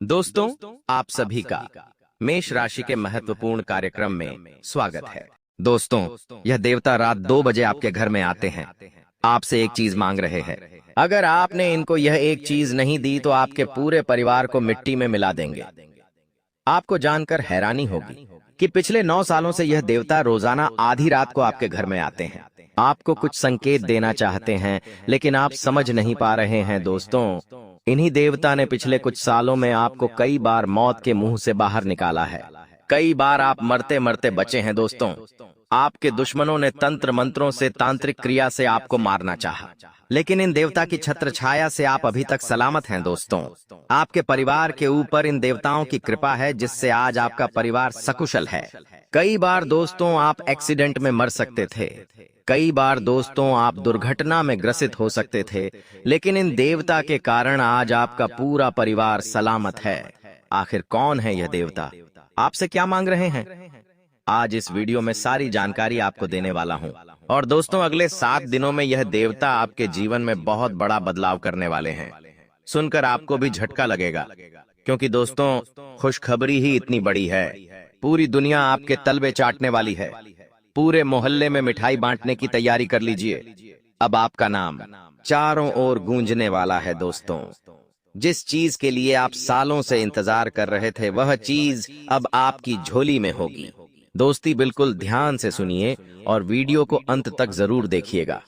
दोस्तों, आप सभी का मेष राशि के महत्वपूर्ण कार्यक्रम में स्वागत है। दोस्तों, यह देवता रात 2 बजे आपके घर में आते हैं, आपसे एक चीज मांग रहे हैं। अगर आपने इनको यह एक चीज नहीं दी तो आपके पूरे परिवार को मिट्टी में मिला देंगे। आपको जानकर हैरानी होगी कि पिछले 9 सालों से यह देवता रोजाना आधी रात को आपके घर में आते हैं। आपको कुछ संकेत देना चाहते हैं, लेकिन आप समझ नहीं पा रहे हैं। दोस्तों, इन्हीं देवता ने पिछले कुछ सालों में आपको कई बार मौत के मुंह से बाहर निकाला है। कई बार आप मरते मरते बचे हैं। दोस्तों, आपके दुश्मनों ने तंत्र मंत्रों से, तांत्रिक क्रिया से आपको मारना चाहा, लेकिन इन देवता की छत्र छाया से आप अभी तक सलामत हैं। दोस्तों, आपके परिवार के ऊपर इन देवताओं की कृपा है, जिससे आज आपका परिवार सकुशल है। कई बार दोस्तों आप एक्सीडेंट में मर सकते थे, कई बार दोस्तों आप दुर्घटना में ग्रसित हो सकते थे, लेकिन इन देवता के कारण आज आपका पूरा परिवार सलामत है। आखिर कौन है यह देवता? आपसे क्या मांग रहे हैं? आज इस वीडियो में सारी जानकारी आपको देने वाला हूं। और दोस्तों, अगले 7 दिनों में यह देवता आपके जीवन में बहुत बड़ा बदलाव करने वाले हैं। सुनकर आपको भी झटका लगेगा, क्योंकि दोस्तों खुशखबरी ही इतनी बड़ी है। पूरी दुनिया आपके तलवे चाटने वाली है। पूरे मोहल्ले में मिठाई बांटने की तैयारी कर लीजिए। अब आपका नाम चारों ओर गूंजने वाला है। दोस्तों, जिस चीज के लिए आप सालों से इंतजार कर रहे थे, वह चीज अब आपकी झोली में होगी। दोस्ती, बिल्कुल ध्यान से सुनिए और वीडियो को अंत तक जरूर देखिएगा।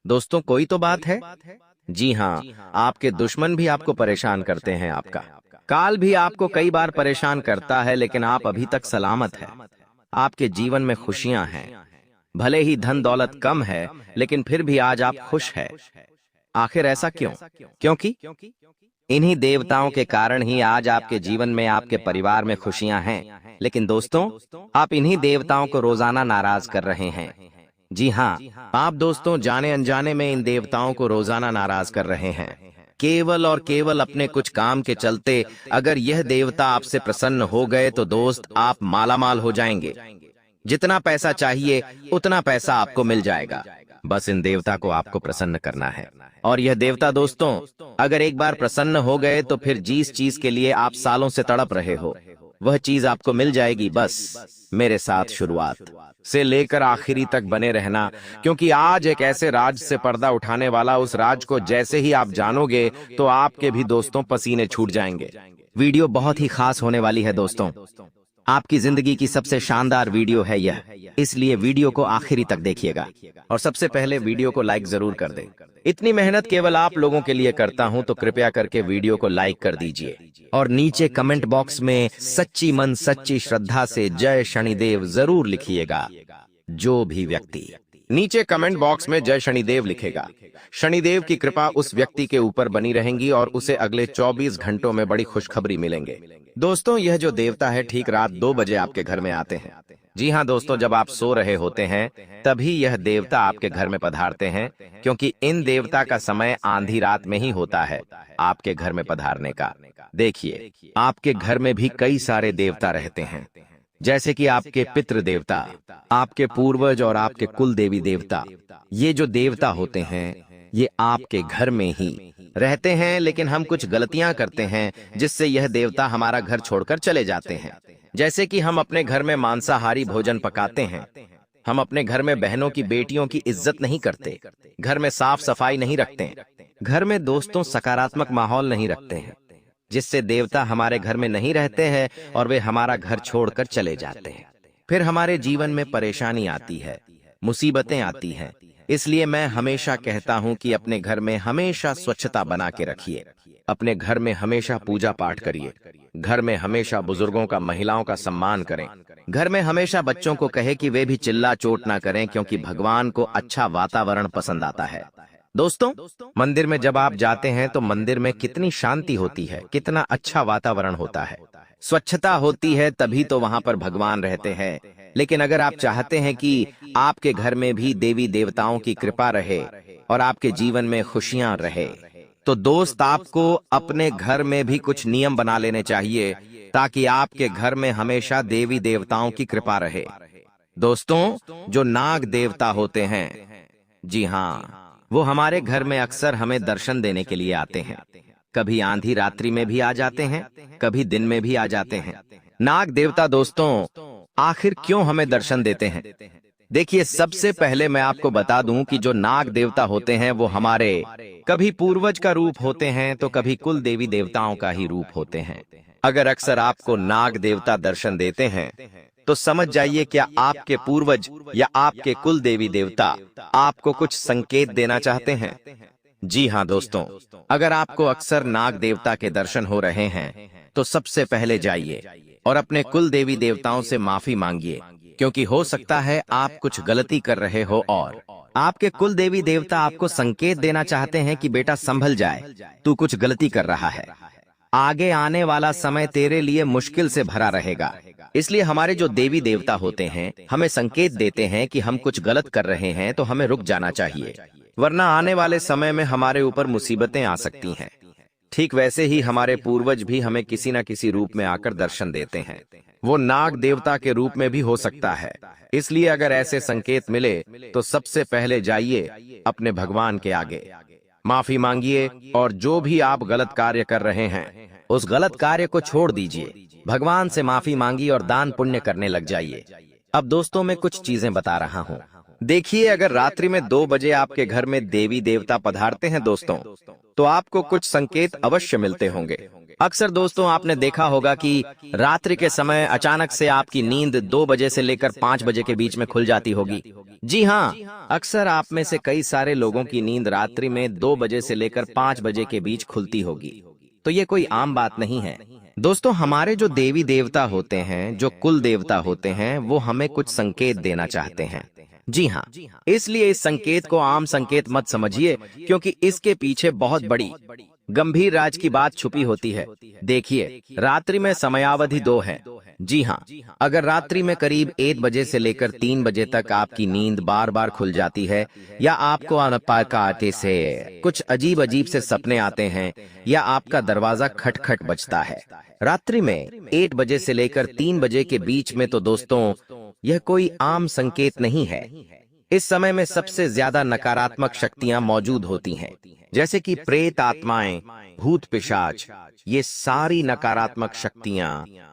दोस्तों, कोई तो बात है। जी हाँ, आपके दुश्मन भी आपको परेशान करते हैं। आपका काल भी आपको कई बार परेशान करता है, लेकिन आप अभी तक सलामत हैं। आपके जीवन में खुशियां हैं। भले ही धन दौलत कम है, लेकिन फिर भी आज आप खुश हैं। आखिर ऐसा क्यों? क्योंकि इन्हीं देवताओं के कारण ही आज आपके जीवन में, आपके परिवार में खुशियां हैं। लेकिन दोस्तों, आप इन्हीं देवताओं को रोजाना नाराज कर रहे हैं। जी हाँ, आप दोस्तों जाने अनजाने में इन देवताओं को रोजाना नाराज कर रहे हैं, केवल और केवल अपने कुछ काम के चलते। अगर यह देवता आपसे प्रसन्न हो गए तो दोस्त, आप मालामाल हो जाएंगे। जितना पैसा चाहिए उतना पैसा आपको मिल जाएगा। बस इन देवता को आपको प्रसन्न करना है। और यह देवता दोस्तों, अगर एक बार प्रसन्न हो गए तो फिर जिस चीज के लिए आप सालों से तड़प रहे हो, वह चीज आपको मिल जाएगी। बस मेरे साथ शुरुआत से लेकर आखिरी तक बने रहना, क्योंकि आज एक ऐसे राज से पर्दा उठाने वाला, उस राज को जैसे ही आप जानोगे तो आपके भी दोस्तों पसीने छूट जाएंगे। वीडियो बहुत ही खास होने वाली है। दोस्तों, आपकी जिंदगी की सबसे शानदार वीडियो है यह, इसलिए वीडियो को आखिरी तक देखिएगा। और सबसे पहले वीडियो को लाइक जरूर कर दें। इतनी मेहनत केवल आप लोगों के लिए करता हूं, तो कृपया करके वीडियो को लाइक कर दीजिए। और नीचे कमेंट बॉक्स में सच्ची मन सच्ची श्रद्धा से जय शनिदेव जरूर लिखिएगा। जो भी व्यक्ति नीचे कमेंट बॉक्स में जय शनिदेव लिखेगा, शनिदेव की कृपा उस व्यक्ति के ऊपर बनी रहेंगी और उसे अगले 24 घंटों में बड़ी खुशखबरी मिलेंगे। दोस्तों, यह जो देवता है ठीक रात 2 बजे आपके घर में आते हैं। जी हाँ दोस्तों, जब आप सो रहे होते हैं तभी यह देवता आपके घर में पधारते हैं, क्योंकि इन देवता का समय आंधी रात में ही होता है आपके घर में पधारने का। देखिए, आपके घर में भी कई सारे देवता रहते हैं, जैसे कि आपके पितृ देवता, आपके पूर्वज और आपके कुल देवी देवता। ये जो देवता होते हैं, ये आपके घर में ही रहते हैं, लेकिन हम कुछ गलतियां करते हैं जिससे यह देवता हमारा घर छोड़कर चले जाते हैं। जैसे कि हम अपने घर में मांसाहारी भोजन पकाते हैं, हम अपने घर में बहनों की, बेटियों की इज्जत नहीं करते, घर में साफ सफाई नहीं रखते, घर में दोस्तों सकारात्मक माहौल नहीं रखते हैं, जिससे देवता हमारे घर में नहीं रहते हैं और वे हमारा घर छोड़कर चले जाते हैं। फिर हमारे जीवन में परेशानी आती है, मुसीबतें आती हैं। इसलिए मैं हमेशा कहता हूं कि अपने घर में हमेशा स्वच्छता बना के रखिए, अपने घर में हमेशा पूजा पाठ करिए, घर में हमेशा बुजुर्गों का, महिलाओं का सम्मान करें, घर में हमेशा बच्चों को कहे कि वे भी चिल्ला चोट ना करें, क्योंकि भगवान को अच्छा वातावरण पसंद आता है। दोस्तों, मंदिर में जब आप जाते हैं तो मंदिर में कितनी शांति होती है, कितना अच्छा वातावरण होता है, स्वच्छता होती है, तभी तो वहां पर भगवान रहते हैं। लेकिन अगर आप चाहते हैं कि आपके घर में भी देवी देवताओं की कृपा रहे और आपके जीवन में खुशियां रहे, तो दोस्त आपको अपने घर में भी कुछ नियम बना लेने चाहिए, ताकि आपके घर में हमेशा देवी देवताओं की कृपा रहे। दोस्तों, जो नाग देवता होते हैं, जी हाँ, वो हमारे घर में अक्सर हमें दर्शन देने के लिए आते हैं। कभी आंधी रात्रि में भी आ जाते हैं, कभी दिन में भी आ जाते हैं। नाग देवता दोस्तों आखिर क्यों हमें दर्शन देते हैं? देखिए, सबसे पहले मैं आपको बता दूं कि जो नाग देवता होते हैं वो हमारे कभी पूर्वज का रूप होते हैं तो कभी कुल देवी देवताओं का ही रूप होते हैं। अगर अक्सर आपको नाग देवता दर्शन देते हैं तो समझ जाइए क्या आपके पूर्वज या आपके कुल देवी देवता आपको कुछ संकेत देना चाहते हैं। जी हाँ दोस्तों, अगर आपको अक्सर नाग देवता के दर्शन हो रहे हैं तो सबसे पहले जाइए और अपने कुल देवी देवताओं से माफी मांगिए, क्योंकि हो सकता है आप कुछ गलती कर रहे हो और आपके कुल देवी देवता आपको संकेत देना चाहते हैं कि बेटा संभल जाए, तू कुछ गलती कर रहा है। आगे आने वाला समय तेरे लिए मुश्किल से भरा रहेगा। इसलिए हमारे जो देवी देवता होते हैं हमें संकेत देते हैं कि हम कुछ गलत कर रहे हैं तो हमें रुक जाना चाहिए, वरना आने वाले समय में हमारे ऊपर मुसीबतें आ सकती हैं। ठीक वैसे ही हमारे पूर्वज भी हमें किसी न किसी रूप में आकर दर्शन देते हैं। वो नाग देवता के रूप में भी हो सकता है। इसलिए अगर ऐसे संकेत मिले तो सबसे पहले जाइए अपने भगवान के आगे, माफी मांगिए और जो भी आप गलत कार्य कर रहे हैं उस गलत कार्य को छोड़ दीजिए, भगवान से माफी मांगिए और दान पुण्य करने लग जाइए। अब दोस्तों मैं कुछ चीजें बता रहा हूँ। देखिए, अगर रात्रि में 2 बजे आपके घर में देवी देवता पधारते हैं दोस्तों, तो आपको कुछ संकेत अवश्य मिलते होंगे। अक्सर दोस्तों आपने देखा होगा कि रात्रि के समय अचानक से आपकी नींद 2 बजे से लेकर 5 बजे के बीच में खुल जाती होगी। जी हाँ, अक्सर आप में से कई सारे लोगों की नींद रात्रि में 2 बजे से लेकर 5 बजे के बीच खुलती होगी। तो ये कोई आम बात नहीं है दोस्तों। हमारे जो देवी देवता होते हैं, जो कुल देवता होते हैं, वो हमें कुछ संकेत देना चाहते हैं। जी हाँ, इसलिए इस संकेत को आम संकेत मत समझिए, क्योंकि इसके पीछे बहुत बड़ी गंभीर राज की बात छुपी होती है। देखिए, रात्रि में समयावधि 2 है। जी हाँ, अगर रात्रि में करीब 1 बजे से लेकर 3 बजे तक आपकी नींद बार बार खुल जाती है, या आपको अनपाते से कुछ अजीब अजीब से सपने आते हैं, या आपका दरवाजा खटखट बजता है रात्रि में 1 बजे से लेकर 3 बजे के बीच में, तो दोस्तों यह कोई आम संकेत नहीं है। इस समय में सबसे ज्यादा नकारात्मक शक्तियां मौजूद होती हैं, जैसे कि प्रेत आत्माएं, भूत पिशाच। ये सारी नकारात्मक शक्तियां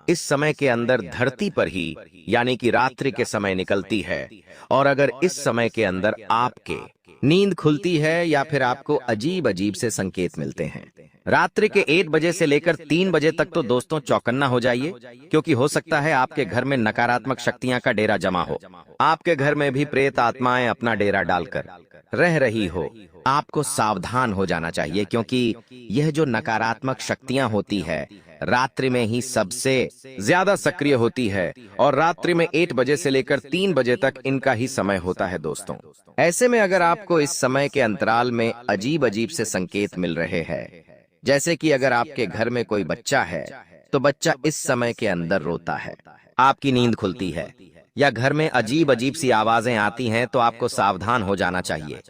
इस समय के अंदर धरती पर ही, यानी कि रात्रि के समय निकलती है। और अगर इस समय के अंदर आपके नींद खुलती है या फिर आपको अजीब अजीब से संकेत मिलते हैं रात्रि के 1 बजे से लेकर 3 बजे तक, तो दोस्तों चौकन्ना हो जाइए, क्योंकि हो सकता है आपके घर में नकारात्मक शक्तियां का डेरा जमा हो। आपके घर में भी प्रेत आत्माएं अपना डेरा डालकर रह रही हो। आपको सावधान हो जाना चाहिए, क्योंकि यह जो नकारात्मक शक्तियां होती है रात्रि में ही सबसे ज्यादा सक्रिय होती है, और रात्रि में 1 बजे से लेकर 3 बजे तक इनका ही समय होता है दोस्तों। ऐसे में अगर आपको इस समय के अंतराल में अजीब अजीब से संकेत मिल रहे हैं, जैसे कि अगर आपके घर में कोई बच्चा है तो बच्चा इस समय के अंदर रोता है, आपकी नींद खुलती है, या घर में अजीब अजीब सी आवाजें आती हैं, तो आपको सावधान हो जाना चाहिए।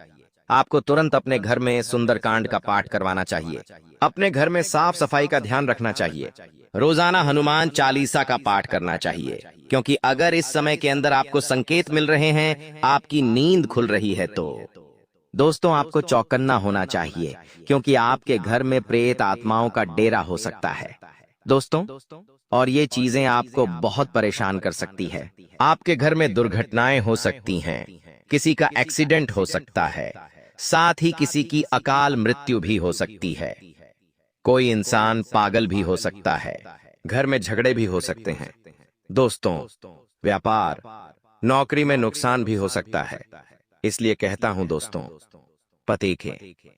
आपको तुरंत अपने घर में सुंदरकांड का पाठ करवाना चाहिए। अपने घर में साफ सफाई का ध्यान रखना चाहिए। रोजाना हनुमान चालीसा का पाठ करना चाहिए, क्योंकि अगर इस समय के अंदर आपको संकेत मिल रहे हैं, आपकी नींद खुल रही है, तो दोस्तों आपको चौकन्ना होना चाहिए, क्योंकि आपके घर में प्रेत आत्माओं का डेरा हो सकता है दोस्तों। और ये चीजें आपको बहुत परेशान कर सकती है। आपके घर में दुर्घटनाएं हो सकती हैं, किसी का एक्सीडेंट हो सकता है, साथ ही किसी की अकाल मृत्यु भी हो सकती है। कोई इंसान पागल भी हो सकता है, घर में झगड़े भी हो सकते हैं दोस्तों। व्यापार, नौकरी में नुकसान भी हो सकता है। इसलिए कहता हूं दोस्तों, पति के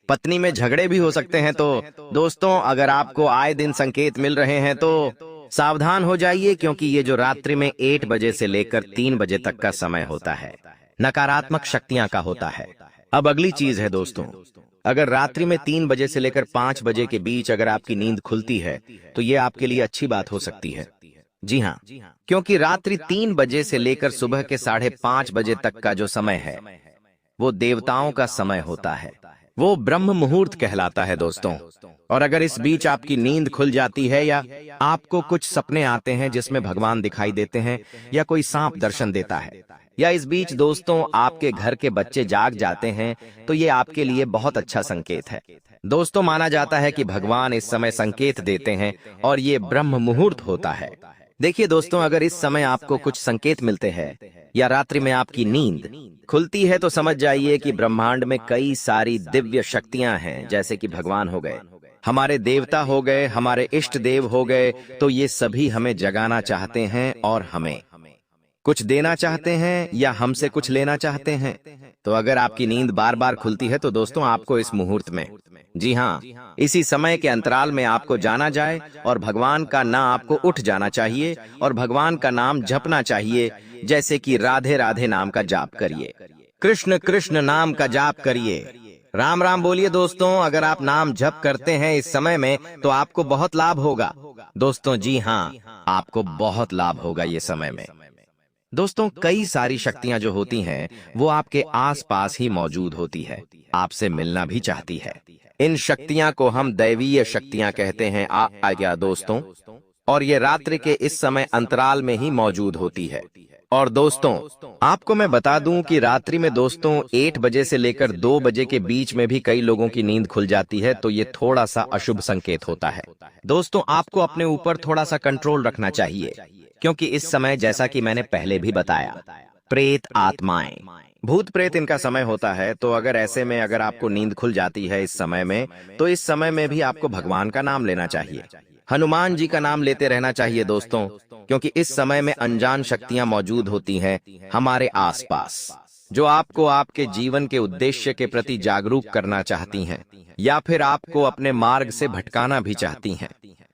पत्नी में झगड़े भी हो सकते हैं। तो दोस्तों अगर आपको आए दिन संकेत मिल रहे हैं तो सावधान हो जाइए, क्योंकि ये जो रात्रि में 1 बजे से लेकर 3 बजे तक का समय होता है, नकारात्मक शक्तियां का होता है। अब अगली चीज है दोस्तों, अगर रात्रि में 3 बजे से लेकर 5 बजे के बीच अगर आपकी नींद खुलती है, तो ये आपके लिए अच्छी बात हो सकती है। जी हाँ, क्योंकि रात्रि 3 बजे से लेकर सुबह के 5:30 बजे तक का जो समय है वो देवताओं का समय होता है। वो ब्रह्म मुहूर्त कहलाता है दोस्तों। और अगर इस बीच आपकी नींद खुल जाती है या आपको कुछ सपने आते हैं जिसमें भगवान दिखाई देते हैं या कोई सांप दर्शन देता है, या इस बीच दोस्तों आपके घर के बच्चे जाग जाते हैं, तो ये आपके लिए बहुत अच्छा संकेत है। दोस्तों माना जाता है कि भगवान इस समय संकेत देते हैं और ये ब्रह्म मुहूर्त होता है। देखिए दोस्तों, अगर इस समय आपको कुछ संकेत मिलते हैं या रात्रि में आपकी नींद खुलती है, तो समझ जाइए कि ब्रह्मांड में कई सारी दिव्य शक्तियां हैं, जैसे कि भगवान हो गए, हमारे देवता हो गए, हमारे इष्ट देव हो गए। तो ये सभी हमें जगाना चाहते हैं और हमें कुछ देना चाहते हैं या हमसे कुछ लेना चाहते हैं। तो अगर आपकी नींद बार बार खुलती है तो दोस्तों आपको इस मुहूर्त में, जी हाँ, इसी समय के अंतराल में आपको जाना जाए और भगवान का नाम आपको उठ जाना चाहिए और भगवान का नाम जपना चाहिए। जैसे कि राधे राधे नाम का जाप करिए, कृष्ण कृष्ण नाम का जाप करिए, राम राम बोलिए। दोस्तों अगर आप नाम जप करते हैं इस समय में तो आपको बहुत लाभ होगा दोस्तों। जी हाँ, आपको बहुत लाभ होगा ये समय में। दोस्तों कई सारी शक्तियां जो होती हैं वो आपके आसपास ही मौजूद होती है, आपसे मिलना भी चाहती है। इन शक्तियां को हम दैवीय शक्तियां कहते हैं आज्ञा दोस्तों, और ये रात्रि के इस समय अंतराल में ही मौजूद होती है। और दोस्तों आपको मैं बता दूं कि रात्रि में दोस्तों 8 बजे से लेकर 2 बजे के बीच में भी कई लोगों की नींद खुल जाती है, तो ये थोड़ा सा अशुभ संकेत होता है। दोस्तों आपको अपने ऊपर थोड़ा सा कंट्रोल रखना चाहिए, क्योंकि इस समय जैसा कि मैंने पहले भी बताया, प्रेत आत्माएं, भूत प्रेत इनका समय होता है। तो अगर ऐसे में अगर आपको नींद खुल जाती है इस समय में, तो इस समय में भी आपको भगवान का नाम लेना चाहिए, हनुमान जी का नाम लेते रहना चाहिए दोस्तों, क्योंकि इस समय में अनजान शक्तियां मौजूद होती हैं हमारे आसपास, जो आपको आपके जीवन के उद्देश्य के प्रति जागरूक करना चाहती हैं या फिर आपको अपने मार्ग से भटकाना भी चाहती हैं।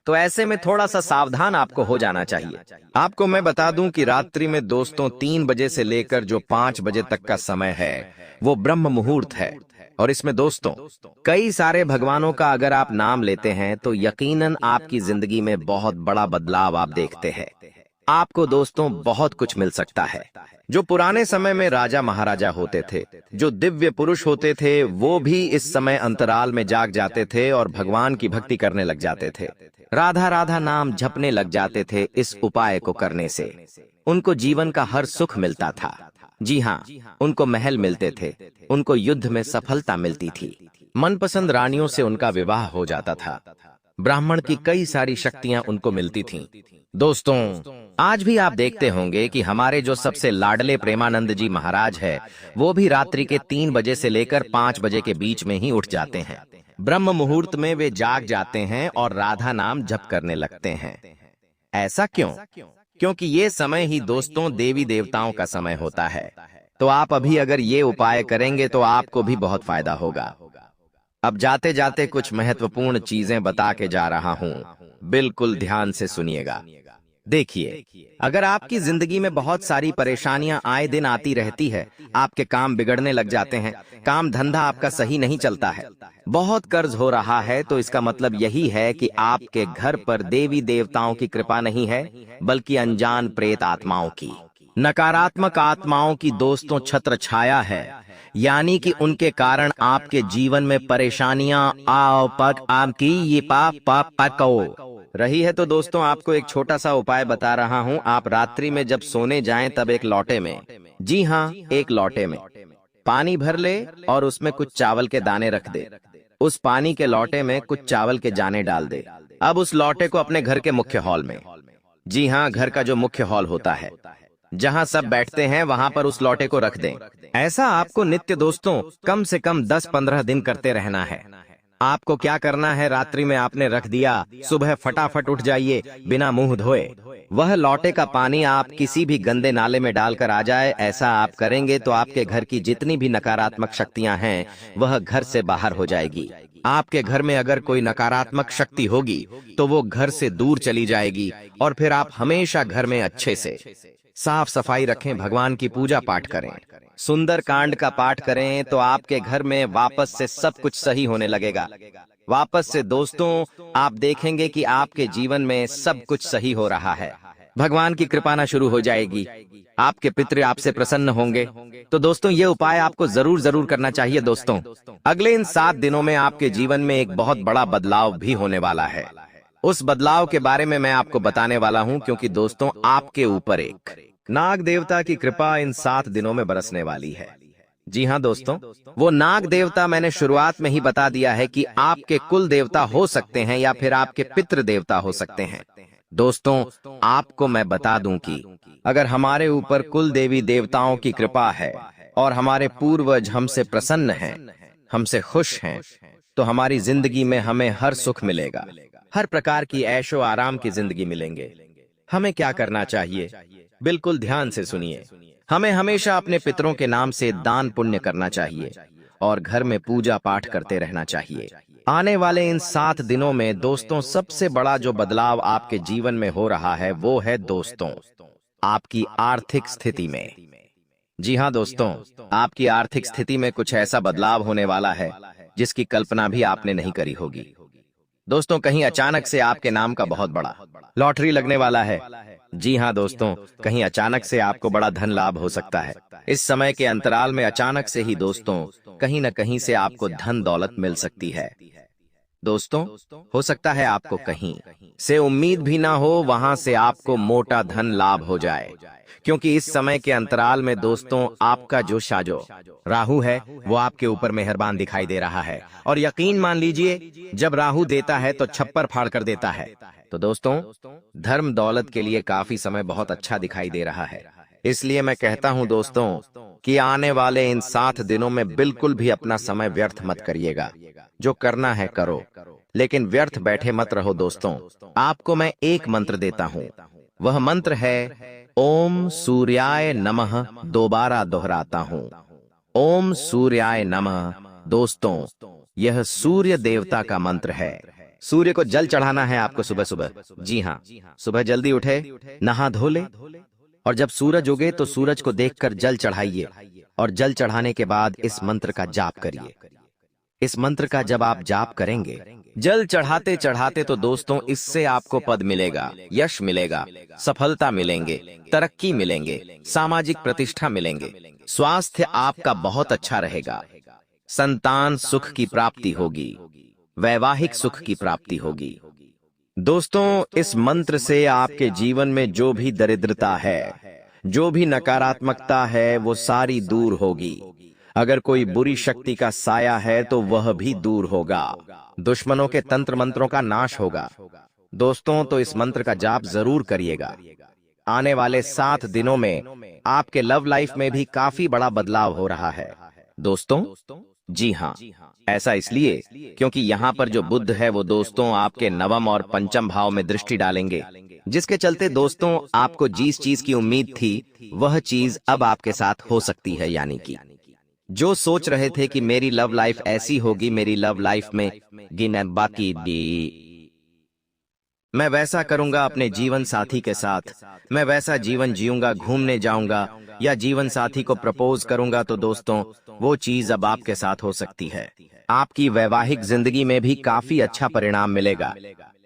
तो ऐसे में थोड़ा सा सावधान आपको हो जाना चाहिए। आपको मैं बता दूं कि रात्रि में दोस्तों 3 बजे से लेकर जो 5 बजे तक का समय है वो ब्रह्म मुहूर्त है। और इसमें दोस्तों कई सारे भगवानों का अगर आप नाम लेते हैं तो यकीनन आपकी जिंदगी में बहुत बड़ा बदलाव आप देखते हैं। आपको दोस्तों बहुत कुछ मिल सकता है। जो पुराने समय में राजा महाराजा होते थे, जो दिव्य पुरुष होते थे, वो भी इस समय अंतराल में जाग जाते थे और भगवान की भक्ति करने लग जाते थे, राधा राधा नाम जपने लग जाते थे। इस उपाय को करने से उनको जीवन का हर सुख मिलता था। जी हाँ, उनको महल मिलते थे, उनको युद्ध में सफलता मिलती थी, मनपसंद रानियों से उनका विवाह हो जाता था, ब्राह्मण की कई सारी शक्तियां उनको मिलती थीं। दोस्तों आज भी आप देखते होंगे कि हमारे जो सबसे लाडले प्रेमानंद जी महाराज है, वो भी रात्रि के 3 बजे से लेकर 5 बजे के बीच में ही उठ जाते हैं। ब्रह्म मुहूर्त में वे जाग जाते हैं और राधा नाम जप करने लगते हैं। ऐसा क्यों? क्योंकि ये समय ही दोस्तों देवी देवताओं का समय होता है। तो आप अभी अगर ये उपाय करेंगे तो आपको भी बहुत फायदा होगा। अब जाते जाते कुछ महत्वपूर्ण चीजें बता के जा रहा हूँ, बिल्कुल ध्यान से सुनिएगा। देखिए, अगर आपकी जिंदगी में बहुत सारी परेशानियां आए दिन आती रहती है, आपके काम बिगड़ने लग जाते हैं, काम धंधा आपका सही नहीं चलता है, बहुत कर्ज हो रहा है, तो इसका मतलब यही है कि आपके घर पर देवी देवताओं की कृपा नहीं है, बल्कि अनजान प्रेत आत्माओं की, नकारात्मक आत्माओं की दोस्तों छत्र छाया है। यानी कि उनके कारण आपके जीवन में परेशानियां आपकी ये पको रही है। तो दोस्तों आपको एक छोटा सा उपाय बता रहा हूं। आप रात्रि में जब सोने जाएं तब एक लोटे में, जी हाँ, एक लोटे में पानी भर ले और उसमें कुछ चावल के दाने रख दे। उस पानी के लोटे में कुछ चावल के दाने डाल दे। अब उस लोटे को अपने घर के मुख्य हॉल में, जी हाँ, घर का जो मुख्य हॉल होता है जहाँ सब बैठते हैं, वहाँ पर उस लोटे को रख दें। ऐसा आपको नित्य दोस्तों कम से कम 10-15 दिन करते रहना है। आपको क्या करना है, रात्रि में आपने रख दिया, सुबह फटाफट उठ जाइए बिना मुंह धोए, वह लोटे का पानी आप किसी भी गंदे नाले में डालकर आ जाए। ऐसा आप करेंगे तो आपके घर की जितनी भी नकारात्मक शक्तियां हैं वह घर से बाहर हो जाएगी। आपके घर में अगर कोई नकारात्मक शक्ति होगी तो वो घर से दूर चली जाएगी। और फिर आप हमेशा घर में अच्छे से साफ सफाई रखें, भगवान की पूजा पाठ करें, सुंदर कांड का पाठ करें, तो आपके घर में वापस से सब कुछ सही होने लगेगा। वापस से दोस्तों आप देखेंगे कि आपके जीवन में सब कुछ सही हो रहा है। भगवान की कृपा शुरू हो जाएगी, आपके पितृ आपसे प्रसन्न होंगे। तो दोस्तों ये उपाय आपको जरूर जरूर करना चाहिए। दोस्तों अगले इन 7 दिनों में आपके जीवन में एक बहुत बड़ा बदलाव भी होने वाला है। उस बदलाव के बारे में मैं आपको बताने वाला हूं, क्योंकि दोस्तों आपके ऊपर एक नाग देवता की कृपा इन 7 दिनों में बरसने वाली है। जी हाँ दोस्तों, वो नाग देवता मैंने शुरुआत में ही बता दिया है कि आपके कुल देवता हो सकते हैं या फिर आपके पितृ देवता हो सकते हैं। दोस्तों आपको मैं बता दूं कि अगर हमारे ऊपर कुल देवी देवताओं की कृपा है और हमारे पूर्वज हमसे प्रसन्न हैं, हमसे खुश हैं, तो हमारी जिंदगी में हमें हर सुख मिलेगा, हर प्रकार की ऐशो आराम की जिंदगी मिलेंगे। हमें क्या करना चाहिए, बिल्कुल ध्यान से सुनिए। हमें हमेशा अपने पितरों के नाम से दान पुण्य करना चाहिए और घर में पूजा पाठ करते रहना चाहिए। आने वाले इन 7 दिनों में दोस्तों सबसे बड़ा जो बदलाव आपके जीवन में हो रहा है वो है दोस्तों आपकी आर्थिक स्थिति में। जी हाँ दोस्तों, आपकी आर्थिक स्थिति में कुछ ऐसा बदलाव होने वाला है जिसकी कल्पना भी आपने नहीं करी होगी। दोस्तों कहीं अचानक से आपके नाम का बहुत बड़ा लॉटरी लगने वाला है। जी हाँ दोस्तों, कहीं अचानक से आपको बड़ा धन लाभ हो सकता है। इस समय के अंतराल में अचानक से ही दोस्तों कहीं न कहीं से आपको धन दौलत मिल सकती है। दोस्तों हो सकता है आपको कहीं से उम्मीद भी ना हो, वहां से आपको मोटा धन लाभ हो जाए, क्योंकि इस समय के अंतराल में दोस्तों आपका जो शाजो राहु है वो आपके ऊपर मेहरबान दिखाई दे रहा है। और यकीन मान लीजिए, जब राहु देता है तो छप्पर फाड़ कर देता है। तो दोस्तों धर्म दौलत के लिए काफी समय बहुत अच्छा दिखाई दे रहा है। इसलिए मैं कहता हूं दोस्तों कि आने वाले इन 7 दिनों में बिल्कुल भी अपना समय व्यर्थ मत करिएगा। जो करना है करो, लेकिन व्यर्थ बैठे मत रहो। दोस्तों आपको मैं एक मंत्र देता हूं, वह मंत्र है ओम सूर्याय नमः। दोबारा दोहराता हूं, ओम सूर्याय नमः। दोस्तों यह सूर्य देवता का मंत्र है। सूर्य को जल चढ़ाना है आपको सुबह सुबह। जी हाँ, सुबह जल्दी उठे, नहा धो ले, और जब सूरज उगे तो सूरज को देखकर जल चढ़ाइए, और जल चढ़ाने के बाद इस मंत्र का जाप करिए। इस मंत्र का जब आप जाप करेंगे जल चढ़ाते चढ़ाते, तो दोस्तों इससे आपको पद मिलेगा, यश मिलेगा, सफलता मिलेंगे, तरक्की मिलेंगे, सामाजिक प्रतिष्ठा मिलेंगे, स्वास्थ्य आपका बहुत अच्छा रहेगा, संतान सुख की प्राप्ति होगी, वैवाहिक सुख की प्राप्ति होगी। दोस्तों इस मंत्र से आपके जीवन में जो भी दरिद्रता है, जो भी नकारात्मकता है, वो सारी दूर होगी। अगर कोई बुरी शक्ति का साया है तो वह भी दूर होगा, दुश्मनों के तंत्र मंत्रों का नाश होगा। दोस्तों तो इस मंत्र का जाप जरूर करिएगा। आने वाले 7 दिनों में आपके लव लाइफ में भी काफी बड़ा बदलाव हो रहा है। दोस्तों जी हाँ, ऐसा इसलिए क्योंकि यहाँ पर जो बुध है वो दोस्तों आपके नवम और पंचम भाव में दृष्टि डालेंगे, जिसके चलते दोस्तों आपको जिस चीज की उम्मीद थी वह चीज अब आपके साथ हो सकती है। यानी कि जो सोच रहे थे कि मेरी लव लाइफ ऐसी होगी, मेरी लव लाइफ में बाकी मैं वैसा करूंगा अपने जीवन साथी के साथ, मैं वैसा जीवन जीऊंगा, घूमने जाऊंगा या जीवन साथी को प्रपोज करूंगा, तो दोस्तों वो चीज अब आपके साथ हो सकती है। आपकी वैवाहिक जिंदगी में भी काफी अच्छा परिणाम मिलेगा,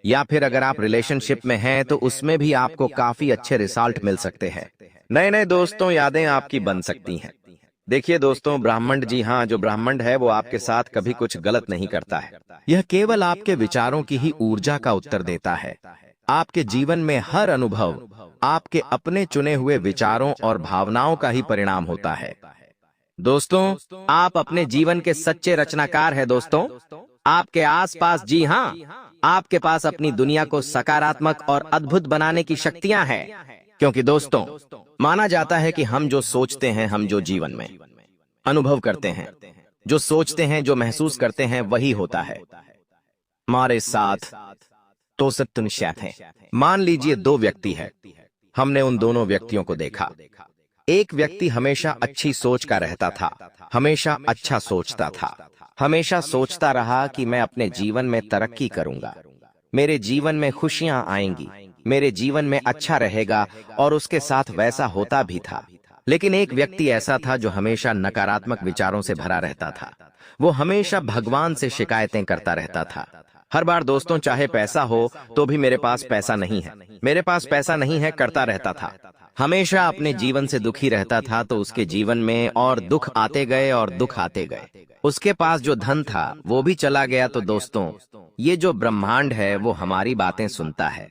या फिर अगर आप रिलेशनशिप में हैं तो उसमें भी आपको काफी अच्छे रिजल्ट मिल सकते हैं। नए नए दोस्तों यादें आपकी बन सकती हैं। देखिए दोस्तों ब्राह्मण, जी हाँ, जो ब्राह्मण है वो आपके साथ कभी कुछ गलत नहीं करता है। यह केवल आपके विचारों की ही ऊर्जा का उत्तर देता है। आपके जीवन में हर अनुभव आपके अपने चुने हुए विचारों और भावनाओं का ही परिणाम होता है। दोस्तों आप अपने जीवन के सच्चे रचनाकार हैं। दोस्तों आपके आसपास, जी हाँ, आपके पास अपनी दुनिया को सकारात्मक और अद्भुत बनाने की शक्तियां हैं, क्योंकि दोस्तों माना जाता है कि हम जो सोचते हैं, हम जो जीवन में अनुभव करते हैं, जो सोचते हैं, जो महसूस करते हैं, वही होता है। हमारे साथ तो सत्य निश्चित है। मान लीजिए 2 व्यक्ति है, हमने उन दोनों व्यक्तियों को देखा। एक व्यक्ति हमेशा अच्छी सोच का रहता था, हमेशा अच्छा सोचता था, हमेशा सोचता रहा कि मैं अपने जीवन में तरक्की करूंगा, मेरे जीवन में खुशियां आएंगी, मेरे जीवन में अच्छा रहेगा, और उसके साथ वैसा होता भी था। लेकिन एक व्यक्ति ऐसा था जो हमेशा नकारात्मक विचारों से भरा रहता था। वो हमेशा भगवान से शिकायतें करता रहता था। हर बार दोस्तों चाहे पैसा हो तो भी मेरे पास पैसा नहीं है, मेरे पास पैसा नहीं है करता रहता था, हमेशा अपने जीवन से दुखी रहता था, तो उसके जीवन में और दुख आते गए और दुख आते गए। उसके पास जो धन था वो भी चला गया। तो दोस्तों, ये जो ब्रह्मांड है वो हमारी बातें सुनता है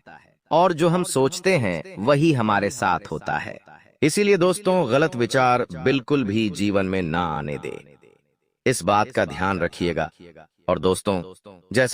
और जो हम सोचते हैं वही हमारे साथ होता है। इसीलिए दोस्तों, गलत विचार बिल्कुल भी जीवन में ना आने दे। इस बात का ध्यान रखिएगा। और दोस्तों, जैसा